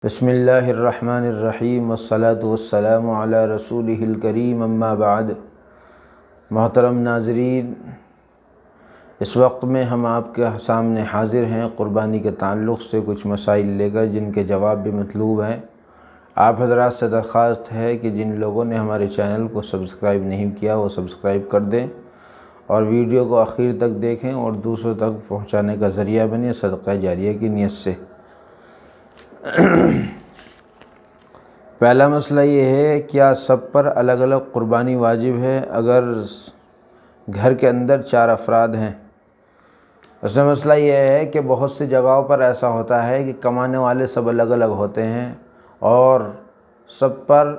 بسم اللہ الرحمن الرحیم والصلاة والسلام علی رسولہ الکریم اما بعد۔ محترم ناظرین، اس وقت میں ہم آپ کے سامنے حاضر ہیں قربانی کے تعلق سے کچھ مسائل لے کر، جن کے جواب بھی مطلوب ہیں۔ آپ حضرات سے درخواست ہے کہ جن لوگوں نے ہمارے چینل کو سبسکرائب نہیں کیا وہ سبسکرائب کر دیں اور ویڈیو کو آخر تک دیکھیں اور دوسروں تک پہنچانے کا ذریعہ بنیں صدقہ جاریہ کی نیت سے۔ پہلا مسئلہ یہ ہے، کیا سب پر الگ الگ قربانی واجب ہے اگر گھر کے اندر 4 افراد ہیں؟ اس میں مسئلہ یہ ہے کہ بہت سی جگہوں پر ایسا ہوتا ہے کہ کمانے والے سب الگ الگ ہوتے ہیں اور سب پر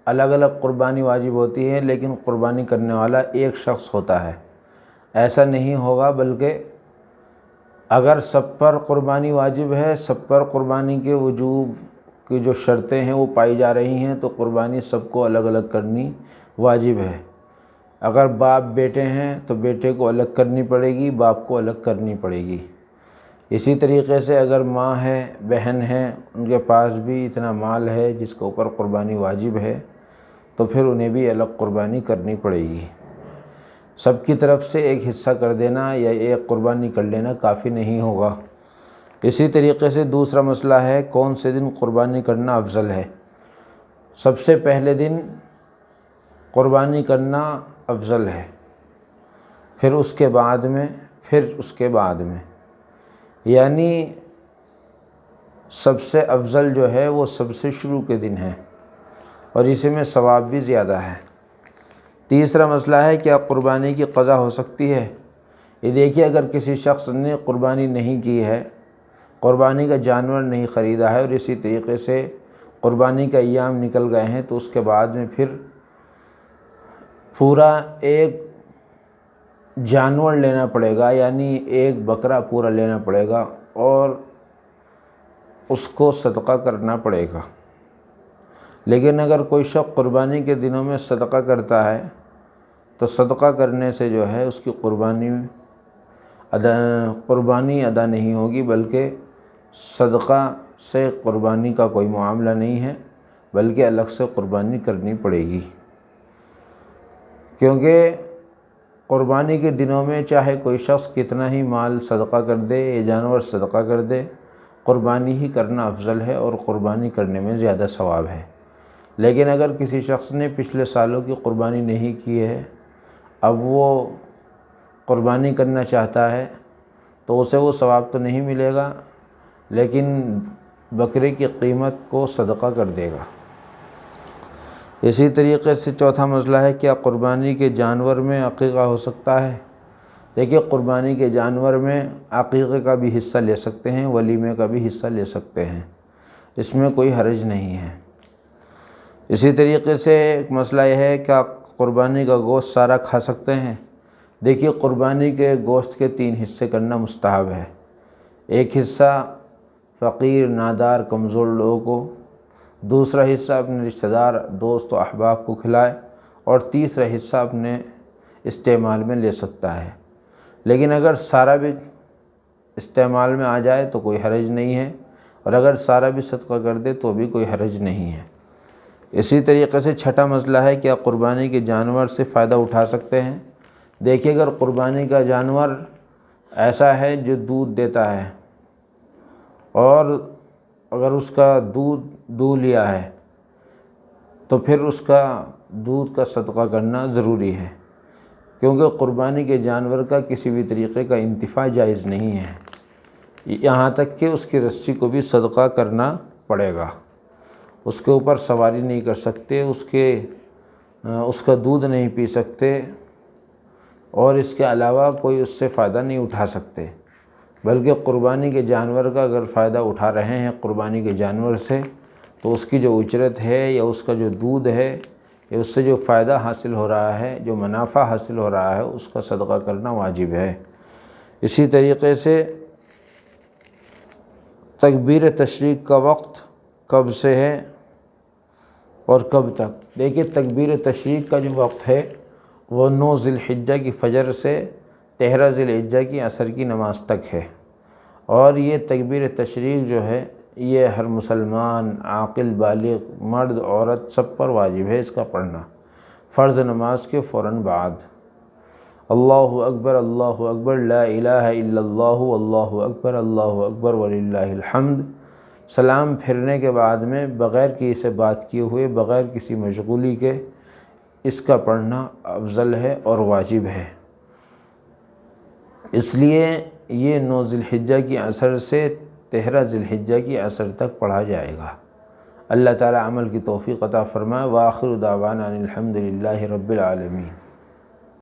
الگ الگ قربانی واجب ہوتی ہے، لیکن قربانی کرنے والا ایک شخص ہوتا ہے۔ ایسا نہیں ہوگا، بلکہ اگر سب پر قربانی واجب ہے، سب پر قربانی کے وجوب کی جو شرطیں ہیں وہ پائی جا رہی ہیں، تو قربانی سب کو الگ الگ کرنی واجب ہے۔ اگر باپ بیٹے ہیں تو بیٹے کو الگ کرنی پڑے گی، باپ کو الگ کرنی پڑے گی۔ اسی طریقے سے اگر ماں ہے، بہن ہے، ان کے پاس بھی اتنا مال ہے جس کے اوپر قربانی واجب ہے، تو پھر انہیں بھی الگ قربانی کرنی پڑے گی۔ سب کی طرف سے ایک حصہ کر دینا یا ایک قربانی کر لینا کافی نہیں ہوگا۔ اسی طریقے سے دوسرا مسئلہ ہے، کون سے دن قربانی کرنا افضل ہے؟ سب سے پہلے دن قربانی کرنا افضل ہے، پھر اس کے بعد میں یعنی سب سے افضل جو ہے وہ سب سے شروع کے دن ہے اور اسی میں ثواب بھی زیادہ ہے۔ تیسرا مسئلہ ہے، کیا قربانی کی قضا ہو سکتی ہے؟ یہ دیکھیے، اگر کسی شخص نے قربانی نہیں کی ہے، قربانی کا جانور نہیں خریدا ہے اور اسی طریقے سے قربانی کا ایام نکل گئے ہیں، تو اس کے بعد میں پھر پورا ایک جانور لینا پڑے گا، یعنی ایک بکرا پورا لینا پڑے گا اور اس کو صدقہ کرنا پڑے گا۔ لیکن اگر کوئی شخص قربانی کے دنوں میں صدقہ کرتا ہے تو صدقہ کرنے سے جو ہے اس کی قربانی ادا نہیں ہوگی، بلکہ صدقہ سے قربانی کا کوئی معاملہ نہیں ہے، بلکہ الگ سے قربانی کرنی پڑے گی۔ کیونکہ قربانی کے دنوں میں چاہے کوئی شخص کتنا ہی مال صدقہ کر دے یا جانور صدقہ کر دے، قربانی ہی کرنا افضل ہے اور قربانی کرنے میں زیادہ ثواب ہے۔ لیکن اگر کسی شخص نے پچھلے سالوں کی قربانی نہیں کی ہے، اب وہ قربانی کرنا چاہتا ہے، تو اسے وہ ثواب تو نہیں ملے گا، لیکن بکرے کی قیمت کو صدقہ کر دے گا۔ اسی طریقے سے چوتھا مسئلہ ہے، کیا قربانی کے جانور میں عقیقہ ہو سکتا ہے؟ دیکھیے، قربانی کے جانور میں عقیقے کا بھی حصہ لے سکتے ہیں، ولیمے کا بھی حصہ لے سکتے ہیں، اس میں کوئی حرج نہیں ہے۔ اسی طریقے سے ایک مسئلہ یہ ہے، کیا قربانی کا گوشت سارا کھا سکتے ہیں؟ دیکھیے، قربانی کے گوشت کے 3 حصے کرنا مستحب ہے۔ ایک حصہ فقیر، نادار، کمزور لوگوں کو، دوسرا حصہ اپنے رشتہ دار، دوست و احباب کو کھلائے، اور تیسرا حصہ اپنے استعمال میں لے سکتا ہے۔ لیکن اگر سارا بھی استعمال میں آ جائے تو کوئی حرج نہیں ہے، اور اگر سارا بھی صدقہ کر دے تو بھی کوئی حرج نہیں ہے۔ اسی طریقے سے چھٹا مسئلہ ہے، کیا قربانی کے جانور سے فائدہ اٹھا سکتے ہیں؟ دیکھیے، اگر قربانی کا جانور ایسا ہے جو دودھ دیتا ہے اور اگر اس کا دودھ دو لیا ہے تو پھر اس کا دودھ کا صدقہ کرنا ضروری ہے، کیونکہ قربانی کے جانور کا کسی بھی طریقے کا انتفاع جائز نہیں ہے، یہاں تک کہ اس کی رسی کو بھی صدقہ کرنا پڑے گا۔ اس کے اوپر سواری نہیں کر سکتے، اس کا دودھ نہیں پی سکتے، اور اس کے علاوہ کوئی اس سے فائدہ نہیں اٹھا سکتے، بلکہ قربانی کے جانور کا اگر فائدہ اٹھا رہے ہیں قربانی کے جانور سے، تو اس کی جو اجرت ہے یا اس کا جو دودھ ہے یا اس سے جو فائدہ حاصل ہو رہا ہے، جو منافع حاصل ہو رہا ہے، اس کا صدقہ کرنا واجب ہے۔ اسی طریقے سے تکبیر تشریق کا وقت کب سے ہے اور کب تک؟ دیکھیے، تکبیر تشریق کا جو وقت ہے وہ 9 ذی الحجہ کی فجر سے 13 ذی الحجہ کی عصر کی نماز تک ہے، اور یہ تکبیر تشریق جو ہے یہ ہر مسلمان عاقل بالغ مرد عورت سب پر واجب ہے اس کا پڑھنا فرض نماز کے فوراً بعد۔ اللہ اکبر لا الہ الا اللہ اللہ اکبر وللہ الحمد، سلام پھرنے کے بعد میں بغیر کسی سے بات کیے ہوئے، بغیر کسی مشغولی کے اس کا پڑھنا افضل ہے اور واجب ہے۔ اس لیے یہ 9 ذی الحجہ کی عصر سے 13 ذی الحجہ کی عصر تک پڑھا جائے گا۔ اللہ تعالی عمل کی توفیق عطا فرمائے۔ وآخر دعوانا ان الحمد للہ رب العالمین۔